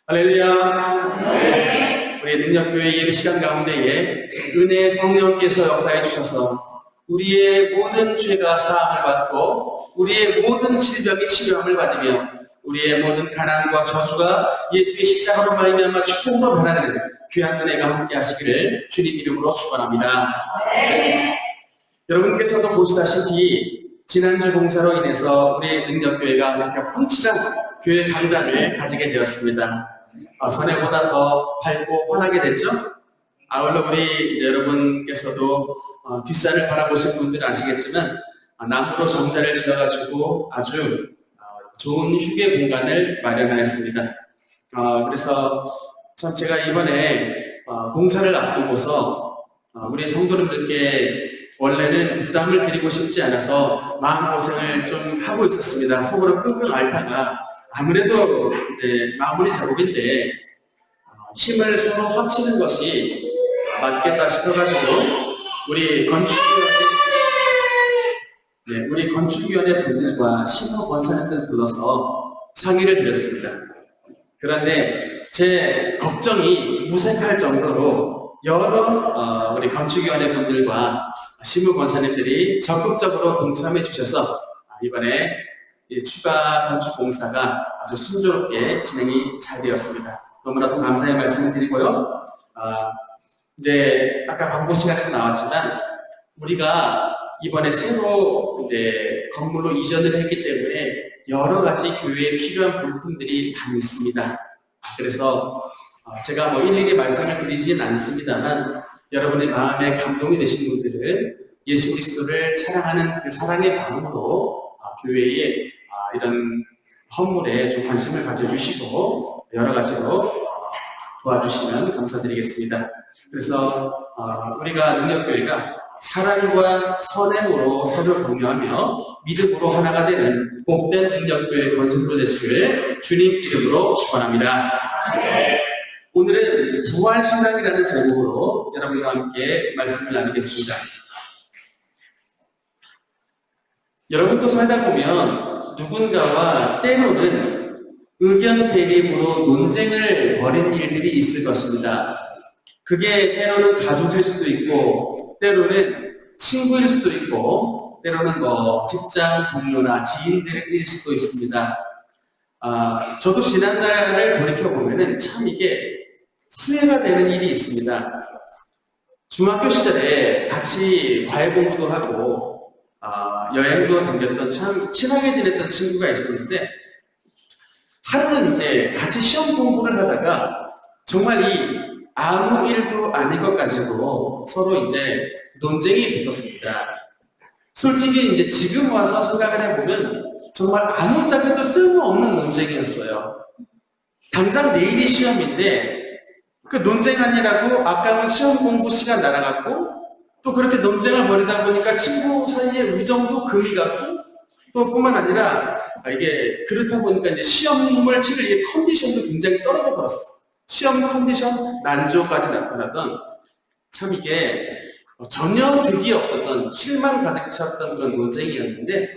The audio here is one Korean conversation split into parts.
할렐루야. 네. 우리 능력교회 예배 시간 가운데에 은혜의 성령께서 역사해 주셔서 우리의 모든 죄가 사함을 받고 우리의 모든 질병이 치료함을 받으며 우리의 모든 가난과 저주가 예수의 십자가로 말미암아 축복으로 변화되는 귀한 은혜가 함께 하시기를 주님 이름으로 축원합니다. 네. 여러분께서도 보시다시피 지난주 공사로 인해서 우리 능력교회가 이렇게 펀치한 교회 강단을 가지게 되었습니다. 전에보다 더 밝고 환하게 됐죠? 물론 우리 여러분께서도 뒷산을 바라보신 분들은 아시겠지만 나무로 정자를 지어가지고 아주 좋은 휴게 공간을 마련하였습니다. 그래서 제가 이번에 공사를 앞두고서 우리 성도님들께 원래는 부담을 드리고 싶지 않아서 마음고생을 좀 하고 있었습니다. 속으로 끙끙 앓다가 아무래도 이제 마무리 작업인데 힘을 서로 합치는 것이 맞겠다 싶어가지고 우리 건축위원회 분들과 신호 권사님들 불러서 상의를 드렸습니다. 그런데 제 걱정이 무색할 정도로 여러 우리 건축위원회 분들과 신호 권사님들이 적극적으로 동참해 주셔서 이번에 추가 건축 공사가 아주 순조롭게 진행이 잘 되었습니다. 너무나도 감사의 말씀을 드리고요. 이제 아까 광고 시간에도 나왔지만 우리가 이번에 새로 이제 건물로 이전을 했기 때문에 여러 가지 교회에 필요한 물품들이 많이 있습니다. 그래서 제가 일일이 말씀을 드리진 않습니다만 여러분의 마음에 감동이 되신 분들은 예수 그리스도를 사랑하는 그 사랑의 마음으로 교회에 이런 헌물에 좀 관심을 가져주시고 여러 가지로 도와주시면 감사드리겠습니다. 그래서 우리가 능력교회가 사랑과 선행으로 서로 공유하며 믿음으로 하나가 되는 복된 능력교회 건축으로 되시길 주님 이름으로 축원합니다. 오늘은 부활신앙이라는 제목으로 여러분과 함께 말씀을 나누겠습니다. 여러분도 살다 보면 누군가와 때로는 의견 대립으로 논쟁을 벌인 일들이 있을 것입니다. 그게 때로는 가족일 수도 있고 때로는 친구일 수도 있고 때로는 직장 동료나 지인들일 수도 있습니다. 저도 지난날을 돌이켜보면 참 이게 후회가 되는 일이 있습니다. 중학교 시절에 같이 과외 공부도 하고 여행도 다녔던 참 친하게 지냈던 친구가 있었는데 하루는 이제 같이 시험 공부를 하다가 정말 아무 일도 아닌 것 가지고 서로 이제 논쟁이 붙었습니다. 솔직히 이제 지금 와서 생각을 해보면 정말 아무짝에도 쓸모없는 논쟁이었어요. 당장 내일이 시험인데 그 논쟁하느라고 아까운 시험 공부 시간 날아갔고 또 그렇게 논쟁을 벌이다 보니까 친구 사이의 우정도 금이 갔고 또 뿐만 아니라 이게 그렇다 보니까 이제 시험을 치를 컨디션도 굉장히 떨어져 버렸어요. 시험 컨디션 난조까지 나타나던 참 이게 전혀 득이 없었던 실망 가득 찼던 그런 논쟁이었는데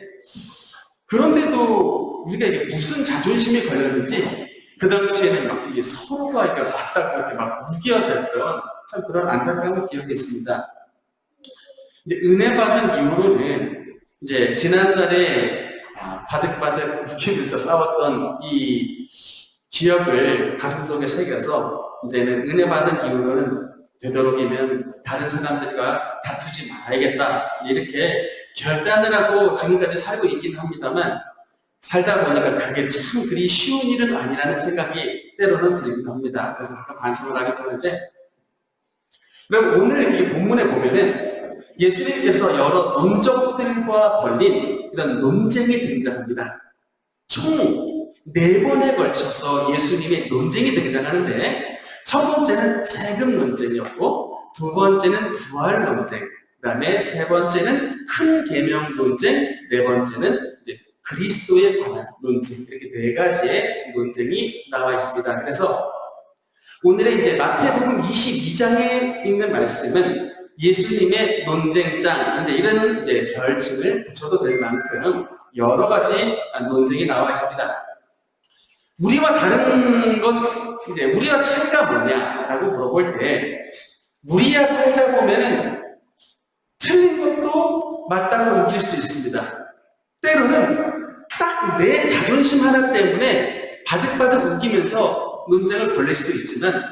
그런데도 우리가 이게 무슨 자존심이 걸렸는지 그 당시에는 막 이게 서로가 이렇게 맞다고 이렇게 막 우겨댔던 참 그런 안타까운 기억이 있습니다. 이제 은혜 받은 이후로는 이제 지난날에 바득바득 웃기면서 싸웠던 이 기억을 가슴속에 새겨서 이제는 은혜 받은 이후로는 되도록이면 다른 사람들과 다투지 말아야겠다 이렇게 결단을 하고 지금까지 살고 있긴 합니다만 살다 보니까 그게 참 그리 쉬운 일은 아니라는 생각이 때로는 들긴 합니다. 그래서 아까 반성을 하게 되는데 그럼 오늘 이 본문에 보면은 예수님께서 여러 논적들과 벌린 이런 논쟁이 등장합니다. 총 4번에 걸쳐서 예수님의 논쟁이 등장하는데 첫 번째는 세금 논쟁이었고 두 번째는 부활 논쟁, 그 다음에 세 번째는 큰 계명 논쟁, 네 번째는 이제 그리스도에 관한 논쟁, 이렇게 4가지의 논쟁이 나와 있습니다. 그래서 오늘의 이제 마태복음 22장에 있는 말씀은 예수님의 논쟁장, 근데 이런 이제 별칭을 붙여도 될 만큼 여러 가지 논쟁이 나와 있습니다. 우리와 다른 건, 이제 우리와 차이가 뭐냐라고 물어볼 때, 우리야 살다 보면은 틀린 것도 맞다고 느낄 수 있습니다. 때로는 딱 내 자존심 하나 때문에 바득바득 웃기면서 논쟁을 벌릴 수도 있지만,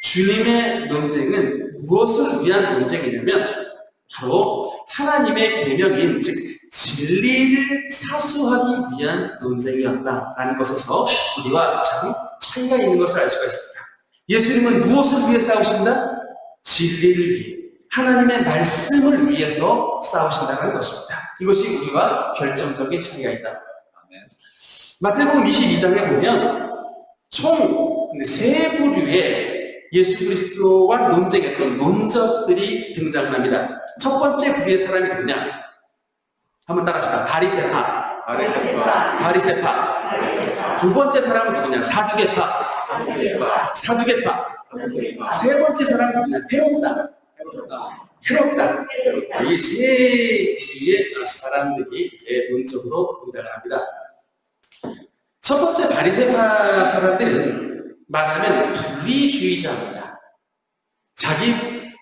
주님의 논쟁은 무엇을 위한 논쟁이냐면 바로 하나님의 계명인 즉 진리를 사수하기 위한 논쟁이었다라는 것에서 우리와 참 차이가 있는 것을 알 수가 있습니다. 예수님은 무엇을 위해 싸우신다? 진리를 위해, 하나님의 말씀을 위해서 싸우신다는 것입니다. 이것이 우리와 결정적인 차이가 있다. 마태복음 22장에 보면 총 3부류의 예수 그리스도와 논쟁했던 논적들이 등장합니다. 첫 번째 부류의 사람이 누구냐? 한번 따라합시다. 바리새파. 두 번째 사람은 누구냐? 사두개파. 세 번째 사람은 누구냐? 헤롯당. 이 세 부류의 사람들이 이제 논적으로 등장합니다. 첫 번째 바리새파 사람들은 말하면 분리주의자입니다. 자기가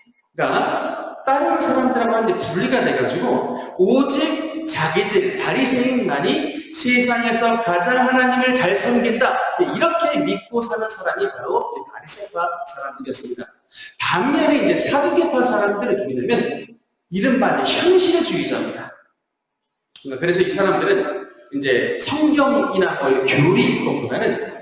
다른 사람들하고 한데 분리가 돼가지고 오직 자기들 바리새인만이 세상에서 가장 하나님을 잘 섬긴다, 이렇게 믿고 사는 사람이 바로 바리새파 사람들이었습니다. 반면에 이제 사두개파 사람들은 누구냐면 이른바 현실주의자입니다. 그래서 이 사람들은 이제 성경이나 교리 것보다는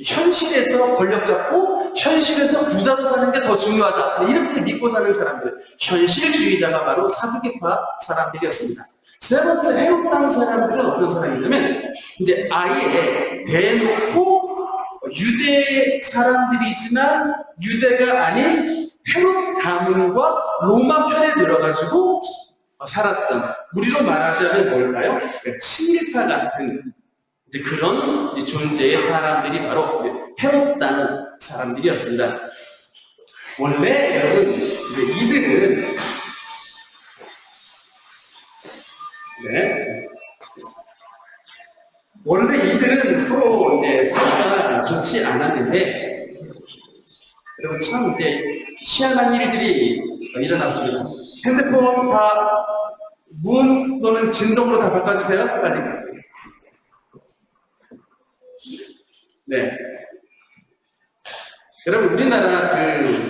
현실에서 권력 잡고 현실에서 부자로 사는 게 더 중요하다, 이렇게 믿고 사는 사람들, 현실주의자가 바로 사두개파 사람들이었습니다. 세 번째 헤롯당 사람들은 어떤 사람이냐면 이제 아예 대놓고 유대 사람들이지만 유대가 아닌 헤롯 가문과 로마 편에 들어가지고 살았던, 우리로 말하자면 뭘까요? 친일파 같은 이제 그런 이제 존재의 사람들이 바로 헤롯당 사람들이었습니다. 원래 여러분 이들은 원래 이들은 서로 이제 사이가 좋지 않았는데, 여러분 참 이제 희한한 일들이 일어났습니다. 핸드폰 다 무음 또는 진동으로 다 바꿔주세요. 빨리. 네. 여러분 우리나라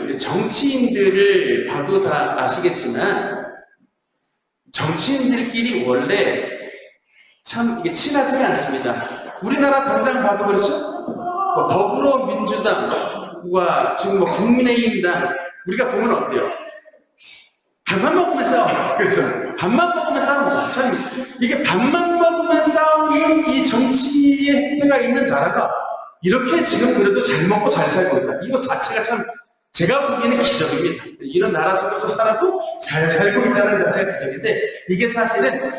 그 정치인들을 봐도 다 아시겠지만 정치인들끼리 원래 참 이게 친하지가 않습니다. 우리나라 당장 봐도 그렇죠? 더불어민주당과 지금 국민의힘당 우리가 보면 어때요? 밥만 먹으면 싸워. 그렇죠? 밥만 먹으면 싸웁니다. 참 이게 밥만 먹으면 싸우는 이 정치의 행태가 있는 나라가 이렇게 지금 그래도 잘 먹고 잘 살고 있다. 이거 자체가 참 제가 보기에는 기적입니다. 이런 나라 속에서 살아도 잘 살고 있다는 자체가 기적인데, 이게 사실은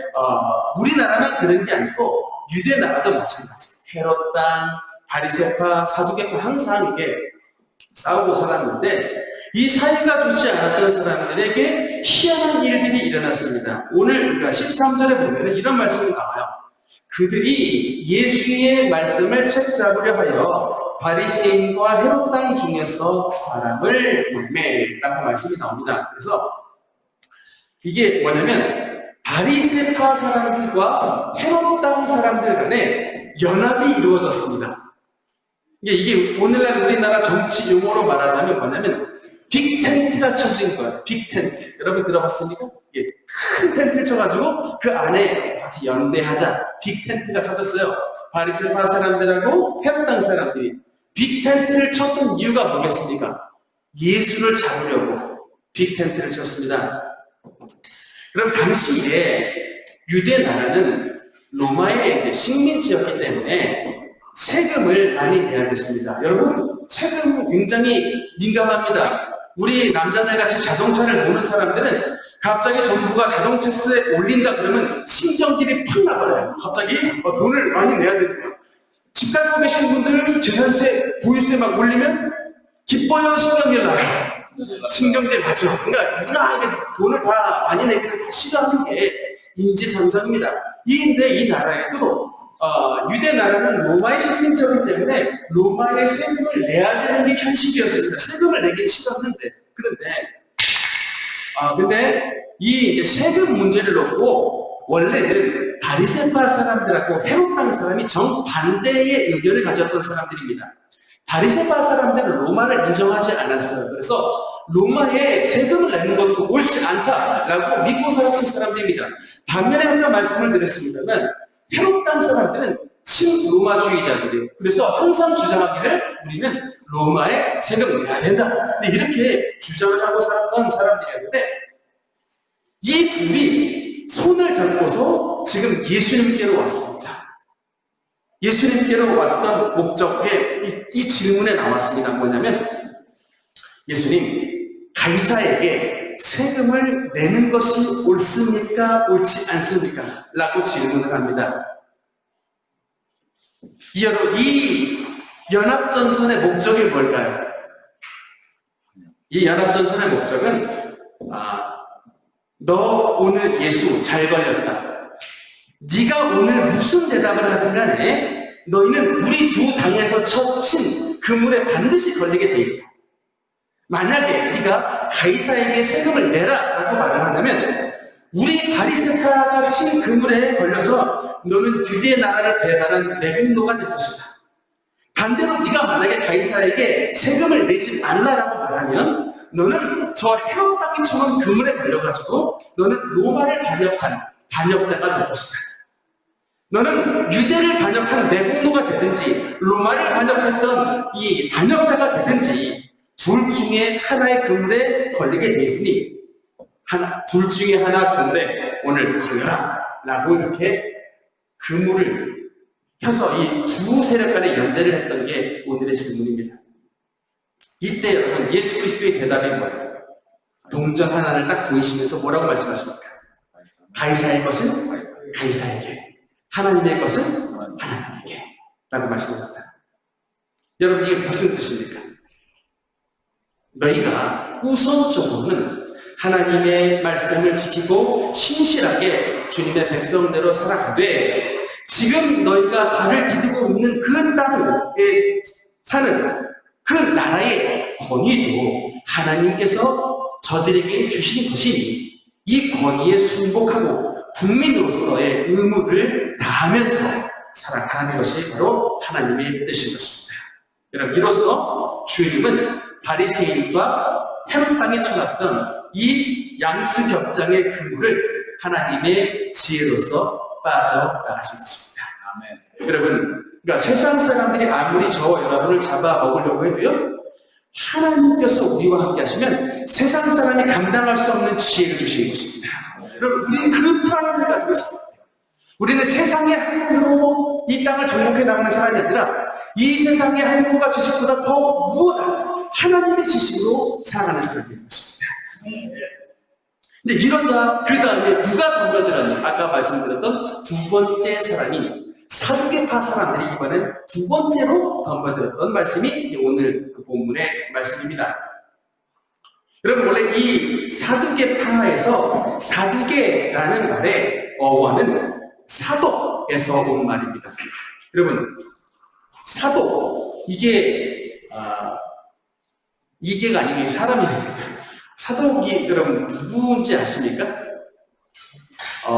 우리나라만 그런 게 아니고 유대 나라도 마찬가지예요. 헤롯당, 바리새파, 사두개파 항상 이게 싸우고 살았는데, 이 사이가 좋지 않았던 사람들에게 희한한 일들이 일어났습니다. 오늘 우리가 13절에 보면 이런 말씀이 나와요. 그들이 예수의 말씀을 책잡으려 하여 바리새인과 헤롯당 중에서 사람을 몰매라고 말씀이 나옵니다. 그래서 이게 뭐냐면 바리새파 사람들과 헤롯당 사람들 간에 연합이 이루어졌습니다. 이게 오늘날 우리나라 정치 용어로 말하자면 뭐냐면 빅텐트가 쳐진 거예요. 빅텐트. 여러분 들어봤습니까? 예, 큰 텐트를 쳐가지고 그 안에 같이 연대하자. 빅텐트가 쳐졌어요. 바리새파 사람들하고 헤롯당 사람들이 빅텐트를 쳤던 이유가 뭐겠습니까? 예수를 잡으려고 빅텐트를 쳤습니다. 그럼 당시에 유대 나라는 로마의 이제 식민지였기 때문에 세금을 많이 내야 됐습니다. 여러분, 세금 굉장히 민감합니다. 우리 남자들 같이 자동차를 모는 사람들은 갑자기 정부가 자동차세 올린다 그러면 신경질이 팍 나버려요. 갑자기 돈을 많이 내야 됩니다. 집 가지고 계신 분들 재산세, 보유세 막 올리면 기뻐요, 신경질 나요? 신경질 나죠. 그러니까 누구나 이게 돈을 다 많이 내기는 다 싫어하는 게 인지상정입니다. 근데 이 나라에도 유대 나라는 로마의 식민지였기 때문에 로마의 세금을 내야 되는 게 현실이었습니다. 세금을 내기 싫었는데, 근데 이 이제 세금 문제를 놓고 원래는 바리새파 사람들하고 헤롯 당 사람이 정반대의 의견을 가졌던 사람들입니다. 바리새파 사람들은 로마를 인정하지 않았어요. 그래서 로마에 세금을 내는 것도 옳지 않다라고 믿고 살았던 사람들입니다. 반면에 아까 말씀을 드렸습니다만 헤롯 당 사람들은 친로마주의자들이에요. 그래서 항상 주장하기를 우리는 로마에 세금을 내야 된다. 이렇게 주장을 하고 살았던 사람들이었는데 이 둘이 손을 잡고서 지금 예수님께로 왔습니다. 예수님께로 왔던 목적에 이 질문에 나왔습니다. 뭐냐면 예수님, 가이사에게 세금을 내는 것이 옳습니까? 옳지 않습니까? 라고 질문을 합니다. 여러분, 이 연합전선의 목적이 뭘까요? 이 연합전선의 목적은 너 오늘 예수 잘 걸렸다. 네가 오늘 무슨 대답을 하든 간에 너희는 우리 두 당에서 친 그물에 반드시 걸리게 돼 있다. 만약에 네가 가이사에게 세금을 내라 라고 말을 한다면 우리 바리새파가 친 그물에 걸려서 너는 유대 나라를 배반한 매국노가 될 것이다. 반대로 네가 만약에 가이사에게 세금을 내지 말라라고 말하면 너는 저 헤롯 땅이 처한 그물에 걸려가지고 너는 로마를 반역한 반역자가 될 것이다. 너는 유대를 반역한 매국노가 되든지 로마를 반역했던 이 반역자가 되든지 둘 중에 하나의 그물에 걸리게 돼 있으니 둘 중에 하나 그물에 오늘 걸려라 라고 이렇게 그물을 펴서 이 두 세력 간의 연대를 했던 게 오늘의 질문입니다. 이때 여러분 예수 그리스도의 대답이 뭐예요? 동전 하나를 딱 보이시면서 뭐라고 말씀하십니까? 가이사의 것은 가이사에게, 하나님의 것은 하나님에게 라고 말씀합니다. 여러분 이게 무슨 뜻입니까? 너희가 우선적으로는 하나님의 말씀을 지키고 신실하게 주님의 백성대로 살아가되 지금 너희가 발을 디디고 있는 그 땅에 사는 그 나라의 권위도 하나님께서 저들에게 주신 것이니 이 권위에 순복하고 국민으로서의 의무를 다하면서 살아가는 것이 바로 하나님의 뜻인 것입니다. 여러분 이로써 주님은 바리새인과 헤롯 땅에 처났던 이 양수격장의 그물을 하나님의 지혜로서 빠져나가신 것입니다. 아멘. 여러분, 그러니까 세상 사람들이 아무리 저와 여러분을 잡아먹으려고 해도요, 하나님께서 우리와 함께 하시면 세상 사람이 감당할 수 없는 지혜를 주시는 것입니다. 여러분, 우리는 그 프라임을 가지고 있습니다. 우리는 세상의 한국으로 이 땅을 정복해 나가는 사람이 아니라 이 세상의 한국과 지식보다 더 무엇보다 하나님의 지식으로 살아가는 사람이 되는 것입니다. 이제 이러자 그 다음에 누가 덤벼들었냐? 아까 말씀드렸던 두 번째 사람이 사두개파 사람들이 이번엔 두 번째로 덤벼들었던 말씀이 오늘 그 본문의 말씀입니다. 여러분 원래 이 사두개파에서 사두개라는 말의 어원은 사독에서 온 말입니다. 여러분 사독 이게가 아니고 사람이죠. 사독이 여러분 누구인지 아십니까?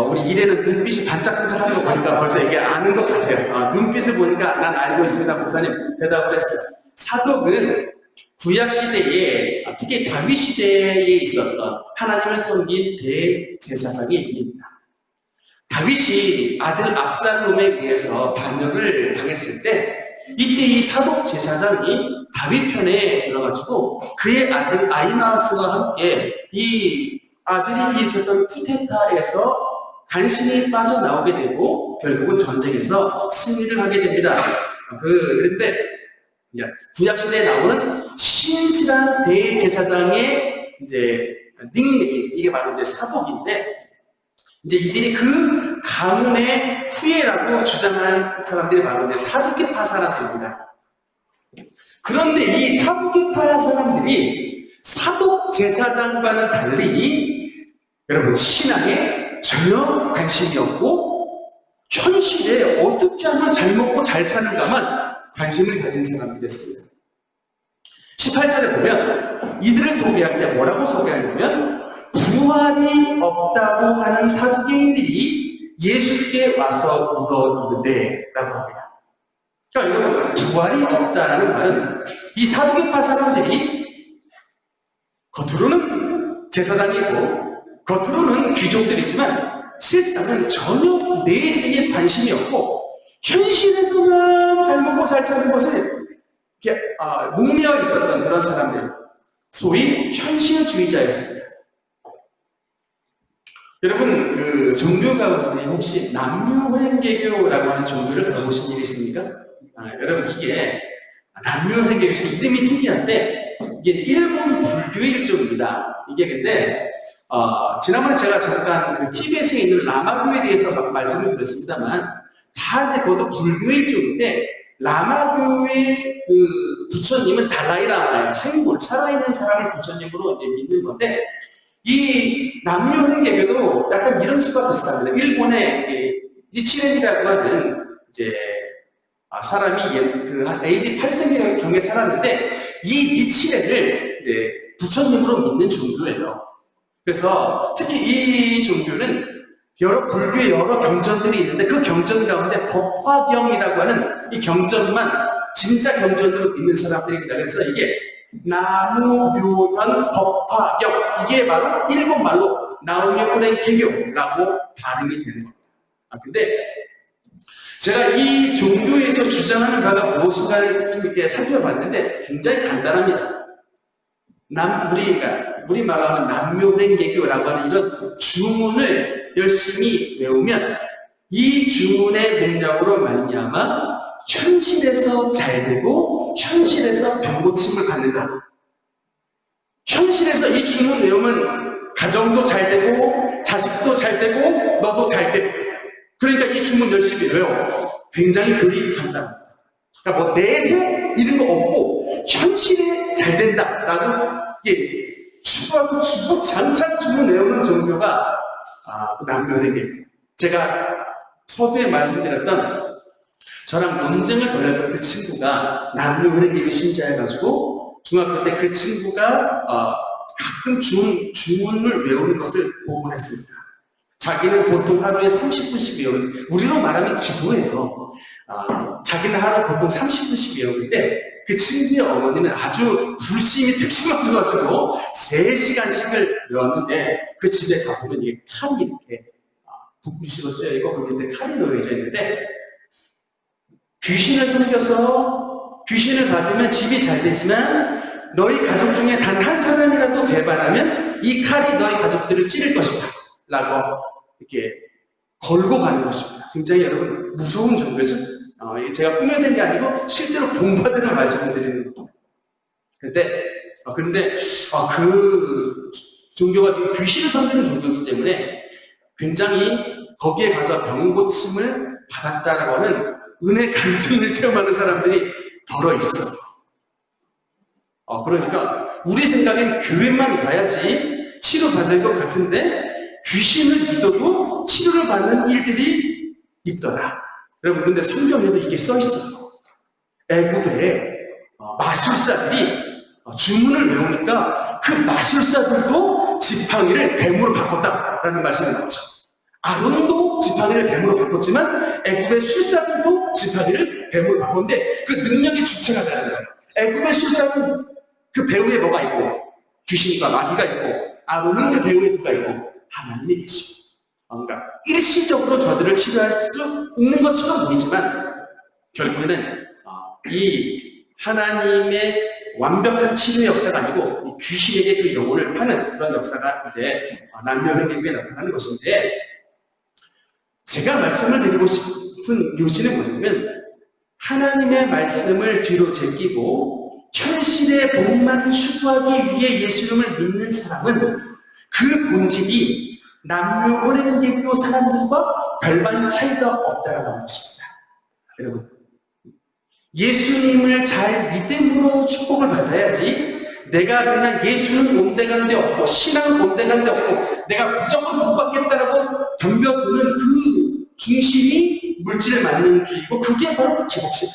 우리 이래는 눈빛이 반짝반짝하는 거 보니까 벌써 이게 아는 것 같아요. 눈빛을 보니까 난 알고 있습니다. 목사님 대답을 했어요. 사독은 구약시대에 특히 다윗 시대에 있었던 하나님을 섬긴 대제사장의 이름입니다. 다윗이 아들 압살롬에 의해서 반역을 당했을 때 이때 이 사독 제사장이 다윗 편에 들어가지고 그의 아들 아히마아스와 함께 이 아들이 일으켰던 쿠데타에서 간신히 빠져나오게 되고 결국은 전쟁에서 승리를 하게 됩니다. 그런데 구약시대에 나오는 신실한 대제사장의 이제 닉네임, 이게 바로 이제 사독인데 이제 이들이 그 가문의 후예라고 주장한 사람들이 바로 이제 사두개파 사람들입니다. 그런데 이 사두개파 사람들이 사독 제사장과는 달리 여러분 신앙에 전혀 관심이 없고 현실에 어떻게 하면 잘 먹고 잘 사는가만 관심을 가진 사람이 됐습니다. 18절에 보면 이들을 소개할 때 뭐라고 소개하냐면 부활이 없다고 하는 사두개인들이 예수께 와서 물었는데 라고 합니다. 그러니까 여러분, 부활이 없다라는 말은 이 사두개파 사람들이 겉으로는 제사장이고 겉으로는 귀족들이지만 실상은 전혀 내세에 관심이 없고 현실에서만 잘 먹고 잘 사는 것에 목매어 있었던 그런 사람들, 소위 현실주의자였습니다. 여러분, 그 종교 가운데 혹시 남묘회계교라고 하는 종교를 들어보신 일 있습니까? 여러분, 이게 남묘회계교 이름이 특이한데 이게 일본 불교의 일종입니다. 이게 근데 지난번에 제가 잠깐 그 TBS에 있는 라마교에 대해서 말씀을 드렸습니다만 다 이제 그것도 불교의 일종인데 라마교의 그 부처님은 달라이라마예요. 생물, 살아있는 사람을 부처님으로 이제 믿는 건데 이 남묘회계교도 약간 이런 식과 비슷합니다. 일본의 니치렌이라고 하는 이제 사람이 그 AD 8세기경에 살았는데 이 니치렌을 이제 부처님으로 믿는 종교예요. 그래서 특히 이 종교는 불교의 여러 경전들이 있는데 그 경전 가운데 법화경이라고 하는 이 경전만 진짜 경전으로 믿는 사람들입니다. 그래서 이게 나무묘현 법화경, 이게 바로 일본 말로 나무묘현계교라고 발음이 되는 겁니다. 근데 제가 이 종교에서 주장하는 바가 무엇인가를 이렇게 살펴봤는데 굉장히 간단합니다. 우리 말하는 남묘현계교라고 하는 이런 주문을 열심히 외우면 이 주문의 능력으로 말미암아 현실에서 잘 되고 현실에서 병고침을 받는다. 현실에서 이 주문 외우면 가정도 잘 되고 자식도 잘 되고 너도 잘 되고, 그러니까 이 주문 열심히 외워. 굉장히 글이 간단합니다. 그러니까 뭐 내세 이런 거 없고 현실에 잘 된다라고 추구하고 주구장창 주문 외우는 종교가 남묘회계입니다. 제가 서두에 말씀드렸던 저랑 논쟁을 벌였던 그 친구가 남묘회계를 신자해가지고 중학교 때 그 친구가 가끔 주문을 외우는 것을 보곤 했습니다. 자기는 보통 하루에 30분씩 외우는, 우리로 말하면 기도예요. 자기는 하루 보통 30분씩 외우는데 그 친구의 어머니는 아주 불심이 특심하셔가지고 3시간씩을 외웠는데 그 집에 가보면 이게 칼이 이렇게 붓글씨로 쓰여있고 거기에 칼이 놓여져 있는데 귀신을 섬겨서 귀신을 받으면 집이 잘 되지만 너희 가족 중에 단 한 사람이라도 배반하면 이 칼이 너희 가족들을 찌를 것이다 라고 이렇게 걸고 가는 것입니다. 굉장히 여러분 무서운 종교죠. 제가 꾸며낸 게 아니고 실제로 본받은 말씀을 드리는 겁니다. 그런데 그 종교가 귀신을 섬기는 종교이기 때문에 굉장히 거기에 가서 병고침을 받았다라고 하는 은혜 간증을 체험하는 사람들이 덜어 있어요. 그러니까 우리 생각엔 교회만 가야지 치료받을 것 같은데 귀신을 믿어도 치료를 받는 일들이 있더라. 여러분, 근데 성경에도 이게 써 있어요. 애국에 마술사들이 주문을 외우니까 그 마술사들도 지팡이를 뱀으로 바꿨다라는 말씀이 나오죠. 아론도 지팡이를 뱀으로 바꿨지만 애국의 술사들도 지팡이를 뱀으로 바꿨는데 그 능력의 주체가 다른 거예요. 애국의 술사는 그 배후에 뭐가 있고 귀신과 마귀가 있고 아론은 그 배후에 누가 있고 하나님이 계시고, 그러니까 일시적으로 저들을 치료할 수 있는 것처럼 보이지만 결국에는 이 하나님의 완벽한 치료의 역사가 아니고 귀신에게 그 영혼을 파는 그런 역사가 이제 남묘회계에 나타나는 것인데, 제가 말씀을 드리고 싶은 요지는 뭐냐면 하나님의 말씀을 뒤로 제끼고 현실의 복만 추구하기 위해 예수 이름을 믿는 사람은 그 본질이 남묘회계교 사람들과 별반 차이가 없다라고 하는 것입니다. 여러분, 예수님을 잘 믿음으로 축복을 받아야지 내가 그냥 예수는 온데간 데 없고 신앙은 온데간 데 없고 내가 무조건 못 받겠다라고 덤벼드는 그 중심이 물질 만능주의고 그게 바로 기복심.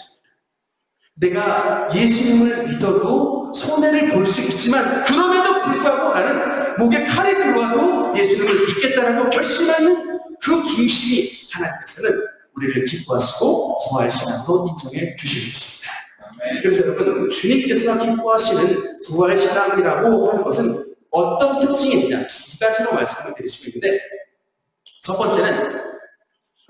내가 예수님을 믿어도 손해를 볼 수 있지만 그럼에도 불구하고 나는 목에 칼이 들어와도 예수님을 믿겠다라고 결심하는 그 중심이 하나님께서는 우리를 기뻐하시고 부활신앙도 인정해 주시고 있습니다. 그래서 여러분, 주님께서 기뻐하시는 부활신앙이라고 하는 것은 어떤 특징이 있냐? 두 가지로 말씀을 드릴 수 있는데, 첫 번째는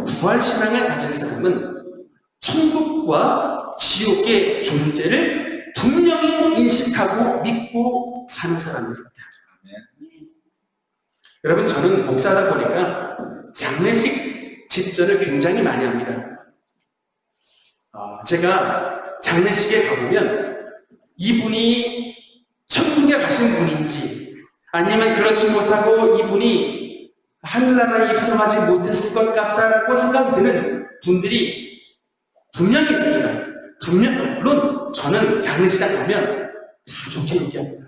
부활신앙을 가진 사람은 천국과 지옥의 존재를 분명히 인식하고 믿고 사는 사람입니다. 여러분, 저는 목사다 보니까 장례식 집전을 굉장히 많이 합니다. 제가 장례식에 가보면 이분이 천국에 가신 분인지 아니면 그렇지 못하고 이분이 하늘나라에 입성하지 못했을 것 같다라고 생각이 드는 분들이 분명히 있습니다. 물론 저는 장례식장 가면 다 좋게 얘기합니다.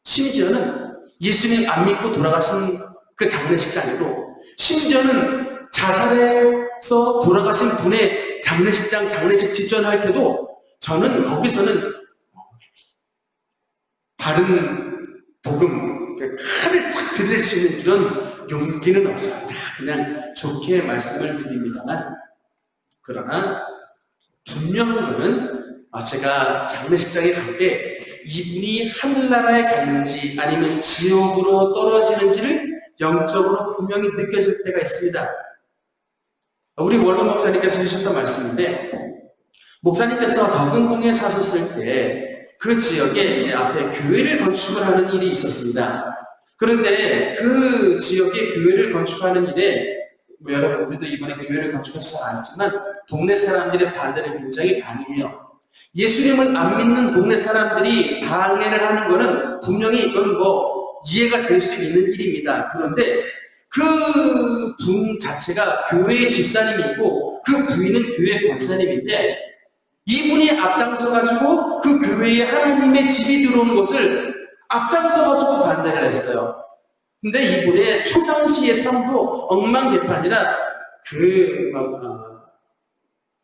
심지어는 예수님 안 믿고 돌아가신 그 장례식장에도, 심지어는 자살해서 돌아가신 분의 장례식장, 장례식 집전할 때도 저는 거기서는 바른 복음, 칼을 딱 들일 수 있는 그런 용기는 없어요. 그냥 좋게 말씀을 드립니다만, 그러나 분명한 것은 제가 장례식장에 갈 때 이분이 하늘나라에 갔는지 아니면 지옥으로 떨어지는지를 영적으로 분명히 느껴질 때가 있습니다. 우리 원로 목사님께서 하셨던 말씀인데, 목사님께서 덕은동에 사셨을 때 그 지역에 앞에 교회를 건축을 하는 일이 있었습니다. 그런데 그 지역에 교회를 건축하는 일에 여러분, 우리도 이번에 교회를 건축해서 잘 아시지만 동네 사람들의 반대를 굉장히 강해요. 예수님을 안 믿는 동네 사람들이 방해를 하는 것은 분명히 이건 이해가 될 수 있는 일입니다. 그런데 그 분 자체가 교회의 집사님이고 그 부인은 교회 권사님인데, 이분이 앞장서가지고 그 교회에 하나님의 집이 들어오는 것을 앞장서가지고 반대를 했어요. 근데 이분의 평상시의 삶도 엉망개판이라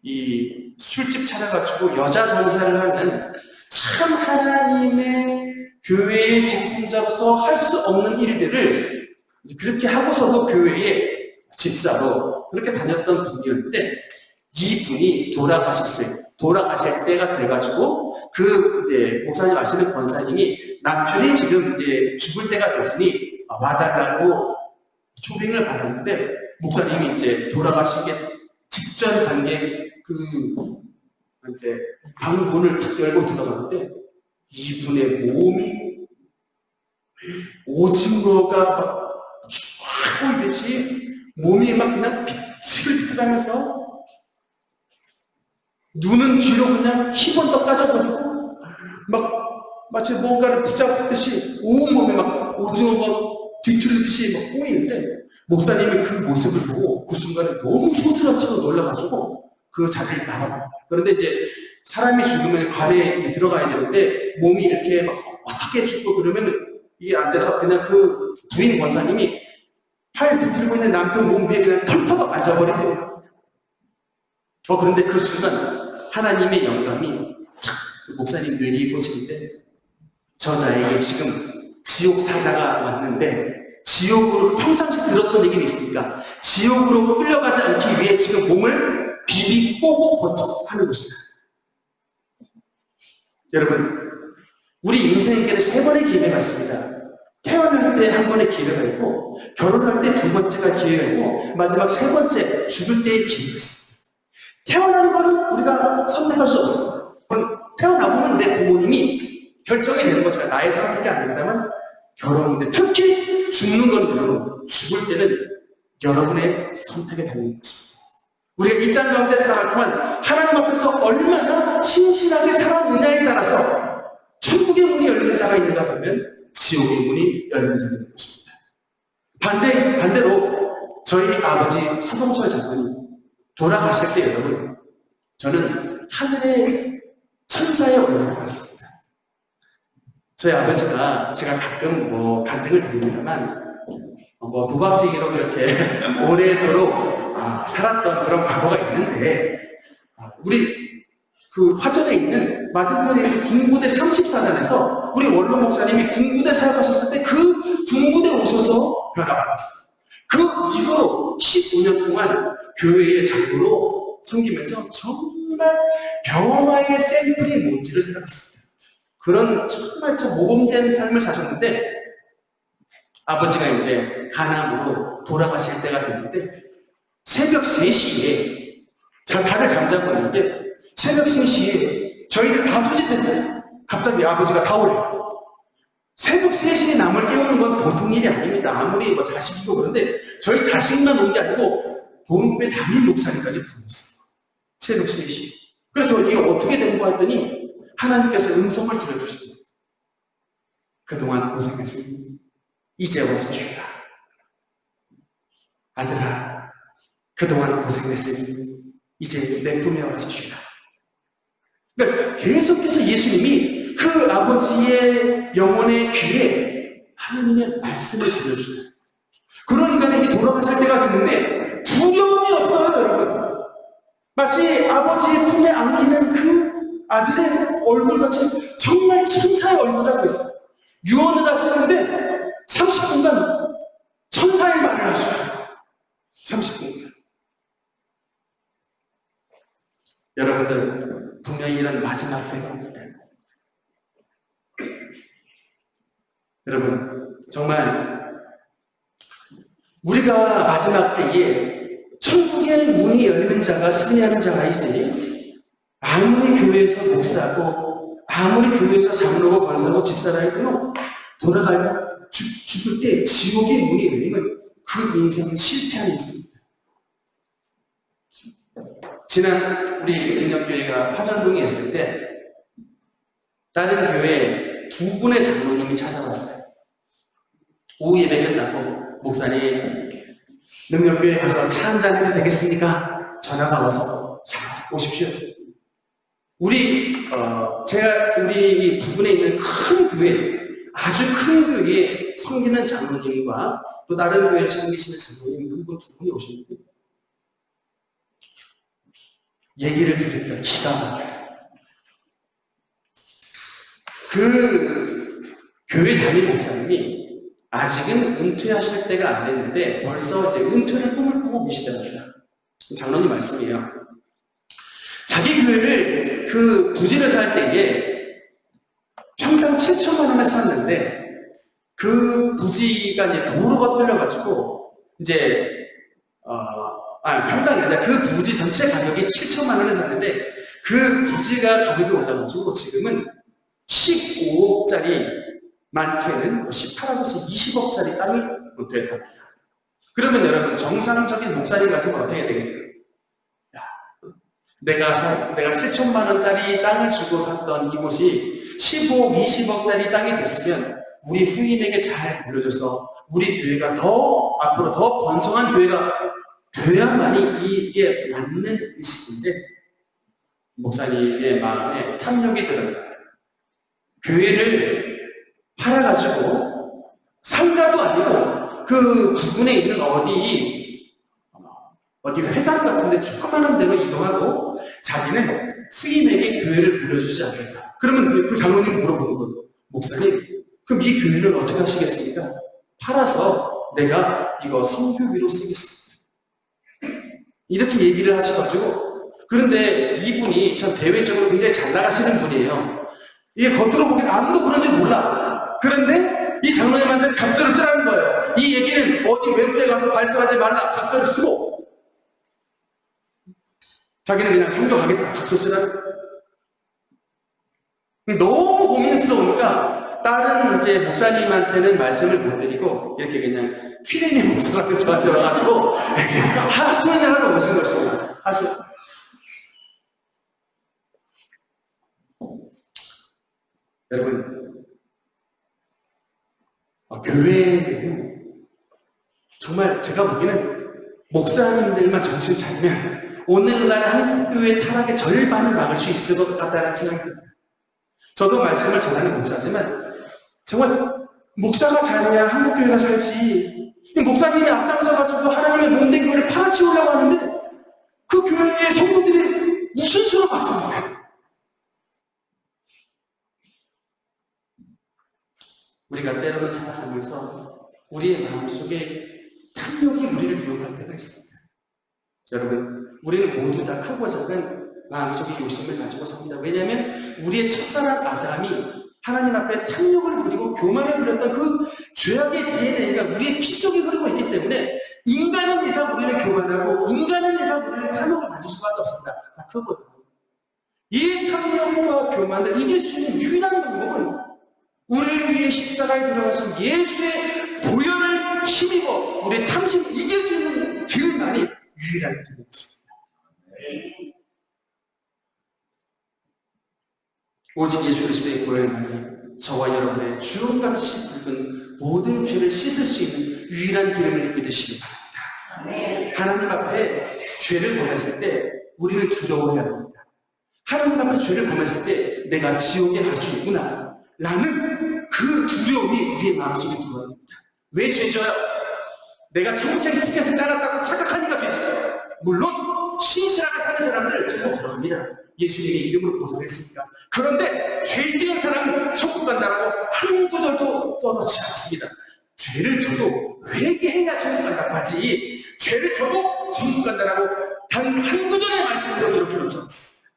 이 술집 차려가지고 여자 전사를 하는, 참 하나님의 교회에 직분잡아서 할 수 없는 일들을 그렇게 하고서도 교회의 집사로 그렇게 다녔던 분이었는데, 이분이 돌아가실 때가 돼가지고 목사님 아시는 권사님이 남편이 지금 이제 죽을 때가 됐으니 와달라고 초빙을 받았는데, 목사님이 이제 돌아가시기 직전 단계 이제 방 문을 열고 들어가는데 이분의 몸이 오징어가 막 쫙 보이듯이 몸이 막 그냥 비틀비틀하면서 눈은 뒤로 그냥 희번떡 까져버리고 막 마치 뭔가를 붙잡듯이 온몸에 막 오징어가 뒤틀리듯이 막 보이는데, 목사님이 그 모습을 보고 그 순간에 너무 소스라쳐서 놀라가지고 그 자리를 나갑니다. 그런데 이제 사람이 죽으면 관에 들어가야 되는데 몸이 이렇게 막 어떻게 죽고 그러면 이게 안 돼서 그냥 그 부인 권사님이 팔 비틀고 있는 남편 몸 위에 그냥 털터덕 앉아버리대요. 그런데 그 순간 하나님의 영감이 목사님 뇌리에 꽂히는데, 저자에게 지금 지옥 사자가 왔는데, 지옥으로 평상시 들었던 얘기는 있으니까 지옥으로 끌려가지 않기 위해 지금 몸을 비비고 버텨하는 것입니다. 여러분, 우리 인생에는 3번의 기회가 있습니다. 태어날 때 한 번의 기회가 있고, 결혼할 때 2번째가 기회가 있고, 마지막 3번째 죽을 때의 기회가 있습니다. 태어나는 거는 우리가 선택할 수 없습니다. 태어나보면 내 부모님이 결정이 되는 거죠. 나의 선택이 아닙니다만, 결혼인데 특히 죽는 건 여러분, 죽을 때는 여러분의 선택에 달린 것입니다. 우리가 이 땅 가운데 살아갈 동안 하나님 앞에서 얼마나 신실하게 살았느냐에 따라서 천국의 문이 열리는 자가 있는가 보면 지옥의 문이 열리는 자가 있는 것입니다. 반대로 저희 아버지 서동철 장군이 돌아가실 때 여러분, 저는 하늘의 천사의 얼굴을 봤습니다. 저희 아버지가 제가 가끔 간증을 드립니다만, 부박지기로 이렇게 오래도록 살았던 그런 과거가 있는데, 우리 그 화전에 있는 맞은편에 있는 군부대 34단에서 우리 원로 목사님이 군부대 사역하셨을 때 그 군부대 오셔서 변화받았어요. 그 이후로 15년 동안 교회의 장로로 섬기면서 정말 변화의 샘플이 뭔지를 생각했습니다. 그런 정말 모범된 삶을 사셨는데, 아버지가 이제 간암으로 돌아가실 때가 됐는데, 새벽 3시에 다들 잠자고 있는데 새벽 3시에 저희들 다 소집했어요. 갑자기 아버지가 나오래요. 새벽 3시에 남을 깨우는 건 보통 일이 아닙니다. 아무리 자식이고. 그런데 저희 자식만 온 게 아니고 동배 담임 목사님까지 불렀어요. 새벽 3시. 그래서 이게 어떻게 된 거 했더니 하나님께서 음성을 들려주시더라고요. 그동안 고생했으니 이제 와서 쉬라. 아들아, 그동안 고생했으니 이제 내 품에 와서 쉬라. 그러니까 계속해서 예수님이 그 아버지의 영혼의 귀에 하나님의 말씀을 들려주세요. 그러니까 이게 돌아가실 때가 됐는데 두려움이 없어요, 여러분. 마치 아버지의 품에 안기는 그 아들의 얼굴같이 정말 천사의 얼굴하고 있어요. 유언을 하시는데 30분간 천사의 말을 하셔요. 30분간. 여러분들, 분명히 이런 마지막 때가 옵니다. 여러분, 정말 우리가 마지막 때에 천국의 문이 열리는 자가 승리하는 자가이지, 아무리 교회에서 목사고 아무리 교회에서 장로고 권사고 집사라해도 죽을 때 지옥의 문이 열리면 그 인생은 실패한 인생입니다. 지난 우리 능력교회가 화전동에 있을 때 다른 교회에 2분의 장로님이 찾아왔어요. 오후 예배 끝나고 목사님, 능력교회 가서 차 한잔 해도 되겠습니까? 전화가 와서 자, 오십시오. 우리 이 부근에 있는 큰 교회, 아주 큰 교회에 섬기는 장로님과 또 다른 교회에 섬기시는 장로님 한 분, 2분이 오셨는데 얘기를 들으니까 기가 막혀요. 그 교회 담임 목사님이 아직은 은퇴하실 때가 안 됐는데 벌써 이제 은퇴를 꿈을 꾸고 계시더랍니다. 장로님 말씀이에요. 자기 교회를 그 부지를 살 때에 평당 7천만 원에 샀는데 그 부지가 이제 도로가 뚫려가지고 이제 평당이 아니라 그 부지 전체 가격이 7천만 원에 샀는데 그 부지가 가격이 올라가지고 지금은 15억짜리, 많게는 18억에서 20억짜리 땅이 됐답니다. 그러면 여러분, 정상적인 목사님 같으면 어떻게 되겠어요? 내가 7천만 원짜리 땅을 주고 샀던 이곳이 15억, 20억짜리 땅이 됐으면 우리 후임에게 잘 물려줘서 우리 교회가 앞으로 더 번성한 교회가 돼야만이 이게 맞는 의식인데, 목사님의 마음에 탐욕이 들어요. 교회를 팔아가지고 상가도 아니고 그 부근에 있는 어디 회관 같은데 조그마한 데로 이동하고 자기는 후임에게 교회를 불려주지 않겠다. 그러면 그 장로님 물어보는 거예요. 목사님, 그럼 이 교회를 어떻게 하시겠습니까? 팔아서 내가 이거 선교비로 쓰겠습니다. 이렇게 얘기를 하셔가지고, 그런데 이분이 참 대외적으로 굉장히 잘 나가시는 분이에요. 이게 겉으로 보기엔 아무도 그런지 몰라. 그런데 이 장로님한테 각서를 쓰라는 거예요. 이 얘기는 어디 외부에 가서 발설하지 말라. 각서를 쓰고, 자기는 그냥 선교 가겠다. 각서 쓰라는 거예요. 너무 고민스러우니까 다른 이제 목사님한테는 말씀을 못 드리고 이렇게 그냥 피레미 목사 같은 저한테 와가지고 이렇게 하소연을 하러 오신 것입니다. 하소연. 여러분, 교회는 정말 제가 보기에는 목사님들만 정신 차리면 오늘날 한국교회 타락의 절반을 막을 수 있을 것 같다는 생각이 듭니다. 저도 말씀을 전하는 목사지만 정말 목사가 잘해야 한국교회가 살지. 목사님이 앞장서가지고 하나님의 몸된 교회를 팔아치우려고 하는데 그 교회의 성도들이 무슨 수로 막습니까? 우리가 때로는 살아가면서 우리의 마음속에 탐욕이 우리를 유혹할 때가 있습니다. 여러분, 우리는 모두 다 크고 작은 마음속에 욕심을 가지고 삽니다. 왜냐하면 우리의 첫사랑 아담이 하나님 앞에 탐욕을 부리고 교만을 부렸던 그 죄악의 DNA가 우리의 피 속에 흐르고 있기 때문에 인간은 이상 우리를 교만하고 인간은 이상 우리를 탐욕을 가질 수밖에 없습니다. 다 그거거든요. 이 탐욕과 교만을 이길 수 있는 유일한 방법은 우리를 위해 십자가에 돌아가신 예수의 보혈을 힘입어 우리의 탐심을 이길 수 있는 길만이 유일한 길입니다. 오직 예수 그리스도의 보혈만이 저와 여러분의 주홍같이 붉은 모든 죄를 씻을 수 있는 유일한 길임을 믿으시기 바랍니다. 하나님 앞에 죄를 범했을 때 우리는 두려워해야 합니다. 하나님 앞에 죄를 범했을 때 내가 지옥에 갈 수 있구나 라는 그 두려움이 우리의 마음속에 들어야 합니다. 왜 죄져요? 내가 천국행 티켓을 따랐다고 착각하니까 죄지죠. 물론 신실하게 사는 사람들 천국 들어갑니다. 예수님의 이름으로 보장했으니까. 그런데 죄 지은 사람은 천국 간다라고 한 구절도 써놓지 않았습니다. 죄를 져도 회개해야 천국 간다고 하지 죄를 져도 천국 간다라고 단 한 구절의 말씀도 이렇게 놓지 않습니다.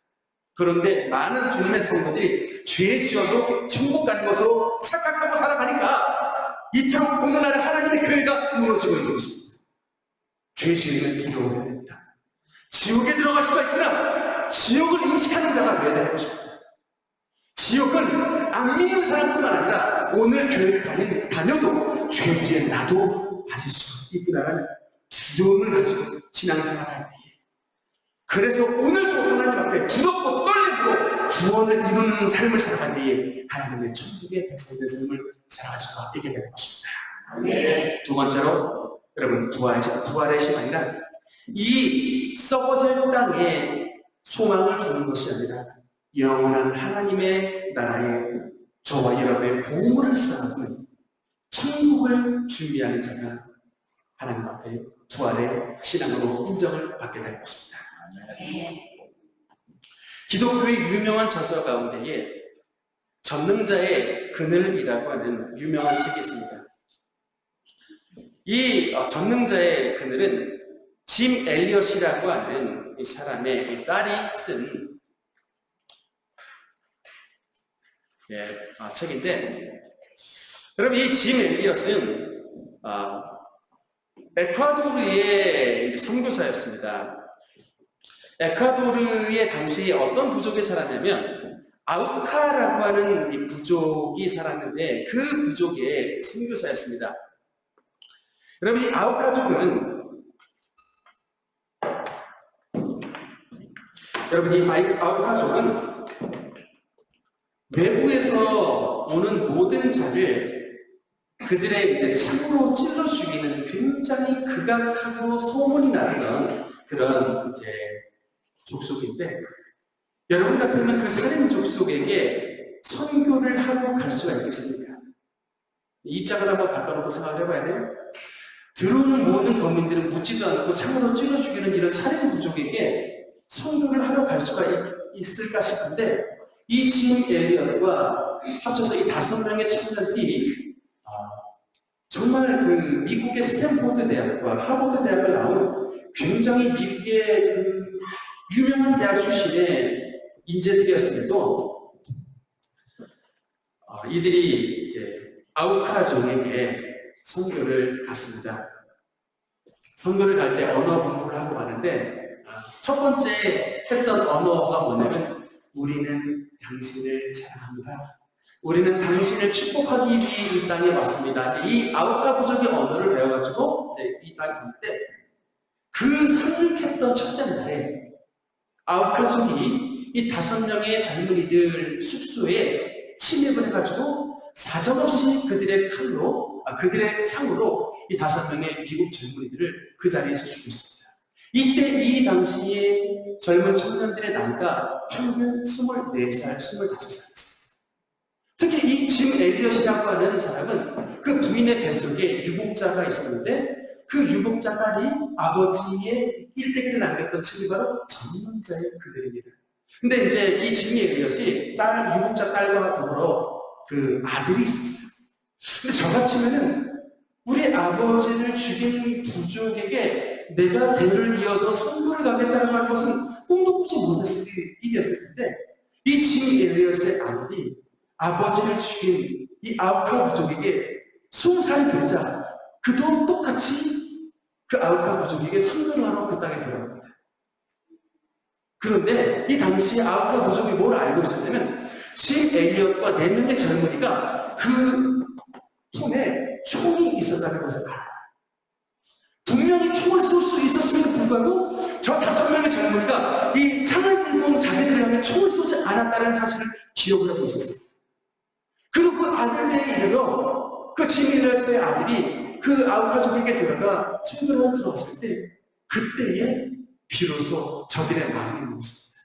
그런데 많은 주님의 성도들이 죄 지어도 천국 가는 것으로 착각하고 살아가니까 이토록 오늘날의 하나님의 교회가 무너지고 있는 것입니다. 죄 지으면 두려워해야 됩니다. 지옥에 들어갈 수가 있구나. 지옥을 인식하는 자가 되어야 되는 것입니다. 지옥은 안 믿는 사람뿐만 아니라 오늘 교회를 다녀도 죄 지은 나도 가질 수 있구나라는 두려움을 가지고 신앙생활을 할 때에 그래서 오늘도 하나님 앞에 두렵고 떨림으로 구원을 이루는 삶을 살아갈 때에 하나님의 천국의 백성된 삶을 살아갈 수가 있게 되는 것입니다. 두 번째로 여러분 부활의 시간이란 이 썩어질 땅에 소망을 주는 것이 아니라 영원한 하나님의 나라에 저와 여러분의 보물을 쌓는 천국을 준비하는 자가 하나님 앞에 부활의 신앙으로 인정을 받게 될 것입니다. 기독교의 유명한 저서 가운데에 전능자의 그늘이라고 하는 유명한 책이 있습니다. 이 전능자의 그늘은 짐 엘리엇이라고 하는 이 사람의 딸이 쓴 책인데, 여러분 이 짐 엘리엇은 에콰도르의 선교사였습니다. 에콰도르의 당시 어떤 부족이 살았냐면 아우카라고 하는 이 부족이 살았는데 그 부족의 선교사였습니다. 여러분 이 아우카족은 아우카족은 외부에서 오는 모든 자를 그들의 이제 창으로 찔러 죽이는 굉장히 극악하고 소문이 나는 그런 이제 족속인데, 여러분 같으면 그 살인 족속에게 선교를 하고 갈 수가 있겠습니까? 입장을 한번 바꿔놓고 생각을 해봐야 돼요. 들어오는 모든 거민들은 묻지도 않고 창으로 찔러 죽이는 이런 살인 부족에게 선교를 하러 갈 수가 있을까 싶은데, 이 짐 엘리엇과 합쳐서 이 5명의 청년들이 정말 그 미국의 스탠포드 대학과 하버드 대학을 나온 굉장히 미국의 그 유명한 대학 출신의 인재들이었음에도 이들이 이제 아우카족에게 선교를 갔습니다. 선교를 갈 때 언어 공부를 하고 가는데 첫 번째 했던 언어가 뭐냐면 우리는 당신을 사랑합니다. 우리는 당신을 축복하기 위해 이 땅에 왔습니다. 이 아우카 부족의 언어를 배워가지고 이 땅에 왔는데 그 상륙했던 첫째 날에 아우카족이 이 5명의 젊은이들 숙소에 침입을 해가지고 사정없이 그들의 창으로 이 5명의 미국 젊은이들을 그 자리에서 죽였습니다. 이때 이 당시의 젊은 청년들의 나이가 평균 24살, 25살이었습니다. 특히 이 짐 엘리엇이라고 하는 사람은 그 부인의 뱃속에 유복자가 있었는데 그 유복자 딸이 아버지의 일대기를 남겼던 책이 바로 전문자의 그들입니다. 근데 이제 이 짐 엘리엇이 유복자 딸과 더불어 그 아들이 있었어요. 근데 저 같으면은 우리 아버지를 죽인 부족에게 내가 대를 이어서 선고를 가겠다는 말 것은 꿈도 꾸지 못했을 일이었을 텐데 이 짐 엘리엇의 아들이 아버지를 죽인 이 아우카 부족에게 20살이 되자 그도 똑같이 그 아우카 부족에게 선고를 하러 그 땅에 들어갑니다. 그런데 이 당시 아우카 부족이 뭘 알고 있었냐면 짐 엘리엇과 4명의 젊은이가 그 손에 총이 있었다는 것을 알아요. 분명히 총을 쏠 수 있었음에도 불구하고 저 5명의 젊은이가 이 창을 들고 온 자기들을 향해 총을 쏘지 않았다는 사실을 기억을 하고 있었어요. 그리고 그 아들들이 이르러 그 짐 엘리엇의 아들이 그 아우카족에게 들어가 설교를 하러 들어왔을 때 그때에 비로소 저들의 마음이 mov습니다.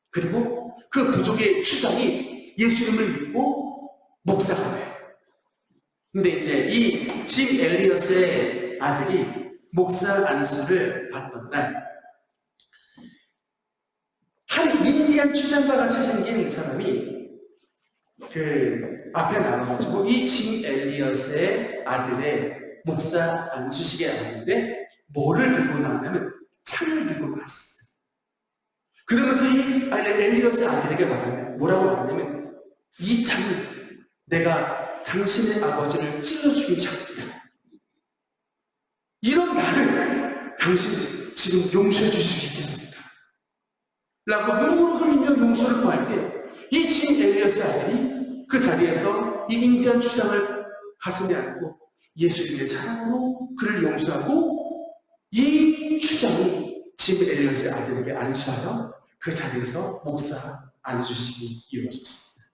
그리고 그 부족의 추장이 예수 이름을 믿고 목사가 돼요. 근데 이제 이 짐 엘리엇의 아들이 목사 안수를 받던 날, 한 인디안 추장과 같이 생긴 사람이 그 앞에 나와가지고 이 짐 엘리엇의 아들의 목사 안수식에 왔는데 뭐를 들고 나왔냐면 창을 들고 나왔습니다. 그러면서 이 엘리엇의 아들에게 뭐라고 말하냐면 이 창은 내가 당신의 아버지를 찔러 죽인 창이다. 이런 말을 당신 지금 용서해 주실 수 있겠습니까? 라고 눈물을 흘리며 용서를 구할 때 이 짐 엘리엇의 아들이 그 자리에서 이 인디안 추장을 가슴에 안고 예수님의 사랑으로 그를 용서하고 이 추장이 짐 엘리엇의 아들에게 안수하여 그 자리에서 목사 안수식이 이루어졌습니다.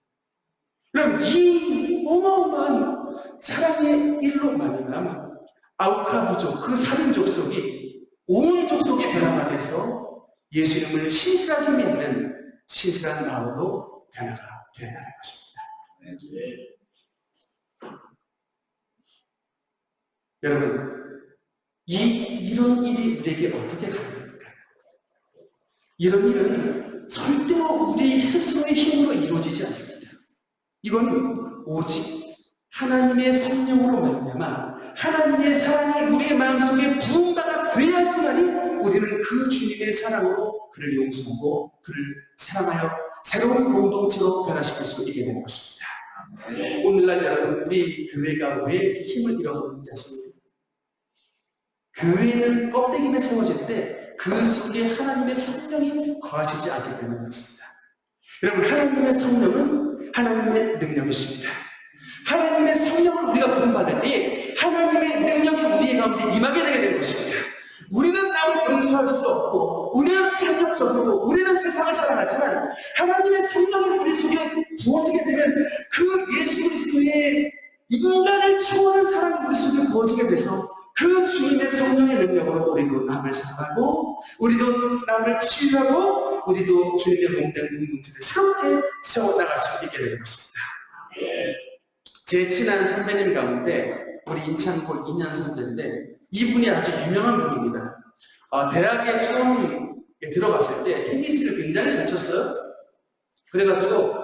그럼 이 어마어마한 사랑의 일로 말미암아 아우카 부족, 그 살인 족속이 온 족속이 변화가 돼서 예수님을 신실하게 믿는 신실한 마음으로 변화가 되는 것입니다. 여러분, 이런 일이 우리에게 어떻게 가능할까요? 이런 일은 절대로 우리 스스로의 힘으로 이루어지지 않습니다. 이건 오직 하나님의 성령으로 말미암아 하나님의 사랑이 우리의 마음속에 부흥바가 돼야지만이 우리는 그 주님의 사랑으로 그를 용서하고 그를 사랑하여 새로운 공동체로 변화시킬 수 있게 되는 것입니다. 오늘날 여러분, 우리 교회가 왜 이렇게 힘을 잃어버리는지 아십니까? 교회는 껍데기에 세워질 때 그 속에 하나님의 성령이 거하시지 않기 때문에 그렇습니다. 여러분, 하나님의 성령은 하나님의 능력이십니다. 하나님의 성령을 우리가 부름받으니 하나님의 능력이 우리의 가운데 임하게 되게 되는 것입니다. 우리는 남을 용서할 수 없고 우리는 편협적이고 우리는 세상을 사랑하지만 하나님의 성령이 우리 속에 부어지게 되면 그 예수 그리스도의 인간을 초월한 사랑이 우리 속에 부어지게 돼서 그 주님의 성령의 능력으로 우리도 남을 사랑하고 우리도 남을 치유하고 우리도 주님의 몸된 공동체를 새롭게 세워나갈 수 있게 되는 것입니다. 제 친한 선배님 가운데 우리 인창고 2년 선배인데 이분이 아주 유명한 분입니다. 대학에 처음 들어갔을 때 테니스를 굉장히 잘 쳤어요. 그래가지고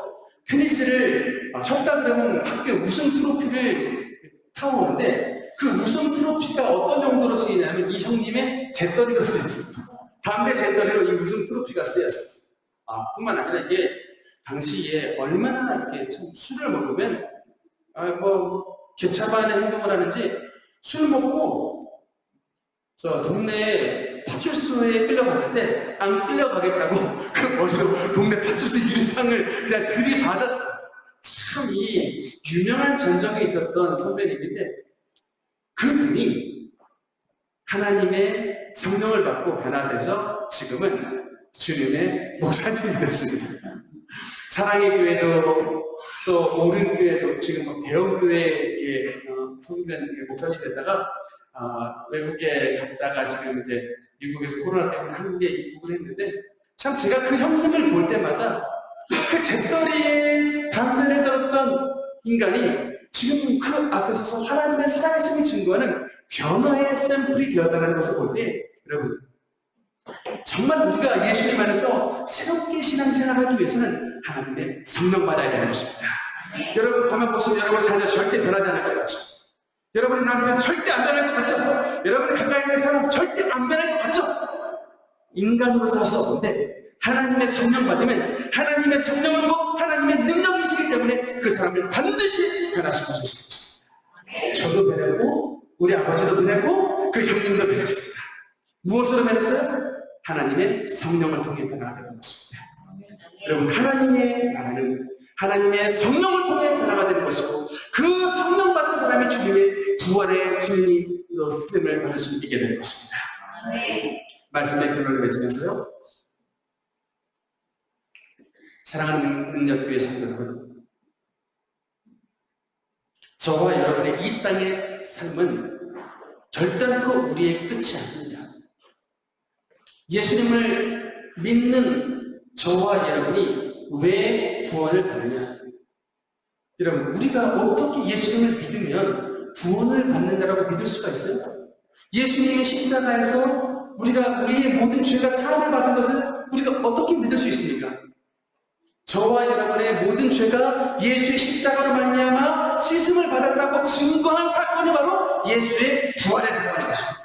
테니스를 쳤다 그러면 학교 우승 트로피를 타오는데 그 우승 트로피가 어떤 정도로 쓰이냐면 이 형님의 재떨이로 쓰였습니다. 담배 재떨이로 이 우승 트로피가 쓰였어요. 뿐만 아니라 이게 당시에 얼마나 이렇게 참 술을 먹으면 개차반의 행동을 하는지 술 먹고 저 동네 파출소에 끌려갔는데 안 끌려가겠다고 그 머리로 동네 파출소 일상을 그냥 들이받았다. 참 이 유명한 전적이 있었던 선배님인데 그분이 하나님의 성령을 받고 변화돼서 지금은 주님의 목사님이 됐습니다. 사랑의 교회도 또 오른 교회도 지금 대형교회의 성전 목사님이 됐다가 외국에 갔다가 지금 이제 미국에서 코로나 때문에 한국에 입국을 했는데 참 제가 그 형님을 볼 때마다 그 잿더리에 담배를 떨었던 인간이 지금 그 앞에 서서 하나님의 살아계심을 증거하는 변화의 샘플이 되었다는 것을 볼 때, 여러분, 정말 우리가 예수님 안에서 새롭게 신앙생활을 하기 위해서는 하나님의 성령 받아야 되는 것입니다. 여러분 가만 보시면 여러분 자녀 절대 변하지 않을 것 같죠? 여러분의 남편 절대 안 변할 것 같죠? 여러분의 가까이 있는 사람 절대 안 변할 것 같죠? 인간으로서 할 수 없는데 하나님의 성령 받으면 하나님의 성령을 보고 하나님의 능력이시기 때문에 그 사람을 반드시 변화시켜 주실 것입니다. 저도 변했고 우리 아버지도 변했고 그 형님도 변했습니다. 무엇으로 변했어요? 하나님의 성령을 통해 변화되는 것입니다. 여러분 하나님의 나라는 하나님의 성령을 통해 변화가 되는 것이고 그 성령 받은 사람이 주님의 부활의 진리로 쓰임을 받을 수 있게 되는 것입니다. 말씀의 근원을 맺으면서요. 사랑하는 능력교회 성도 여러분, 저와 여러분의 이 땅의 삶은 결단코 우리의 끝이 아닙니다. 예수님을 믿는 저와 여러분이 왜 구원을 받느냐? 여러분, 우리가 어떻게 예수님을 믿으면 구원을 받는다라고 믿을 수가 있어요? 예수님의 십자가에서 우리의 모든 죄가 사함을 받은 것을 우리가 어떻게 믿을 수 있습니까? 저와 여러분의 모든 죄가 예수의 십자가로 말미암아 씻음을 받았다고 증거한 사건이 바로 예수의 부활의 사건인 것입니다.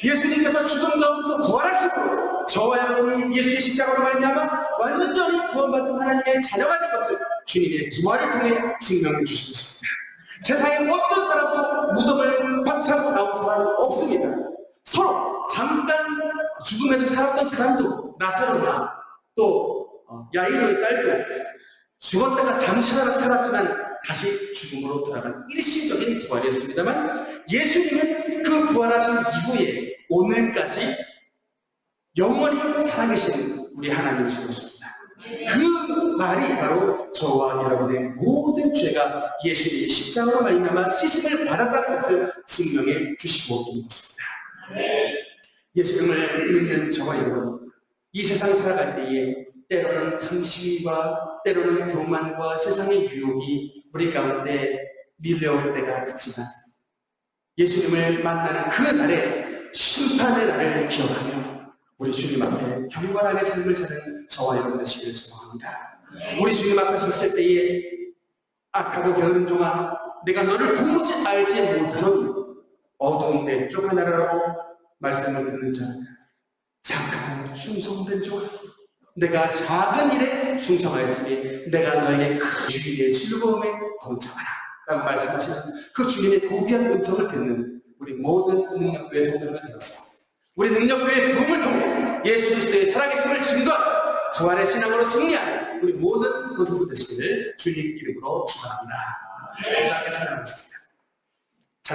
예수님께서 죽음 가운데서 부활하시고 저와 여러분이 예수의 십자가로 말미암아 완전히 구원받은 하나님의 자녀가 된 것을 주님의 부활을 통해 증명해 주신 것입니다. 세상에 어떤 사람도 무덤을 박차고 나온 사람은 없습니다. 서로 잠깐 죽음에서 살았던 사람도 나사로나 또 야이로의 딸도 죽었다가 잠시 살았지만 다시 죽음으로 돌아간 일시적인 부활이었습니다만 예수님은 그 부활하신 이후에 오늘까지 영원히 살아계신 우리 하나님이신 것입니다. 그 말이 바로 저와 여러분의 모든 죄가 예수님의 십자가로 말미암아 씻음을 받았다는 것을 증명해 주시고 있는 것입니다. 예수님을 믿는 저와 여러분, 이 세상 살아갈 때에 때로는 탐심과 때로는 교만과 세상의 유혹이 우리 가운데 밀려올 때가 있지만 예수님을 만나는 그 날에 심판의 날을 기억하며 우리 주님 앞에 경건함의 삶을 사는 저와 여러분 되시기를 소망합니다. 우리 주님 앞에 섰을 때에 악하고 게으른 종아, 내가 너를 도무지 알지 못하는 어두운 데 쫓아나라고 말씀을 듣는 자, 착하고 충성된 종아, 내가 작은 일에 충성하였으니 내가 너에게 큰 주님의 즐거움에 동참하라 라고 말씀하시는 그 주님의 고귀한 음성을 듣는 우리 모든 능력교회 성도들을 되었습니다. 우리 능력교회의 부름을 통해 예수 그리스도의 살아계심을 증거하고 부활의 신앙으로 승리하는 우리 모든 권속들 되시기를 주님 이름으로 축원합니다. 하나님께 찬양하겠습니다.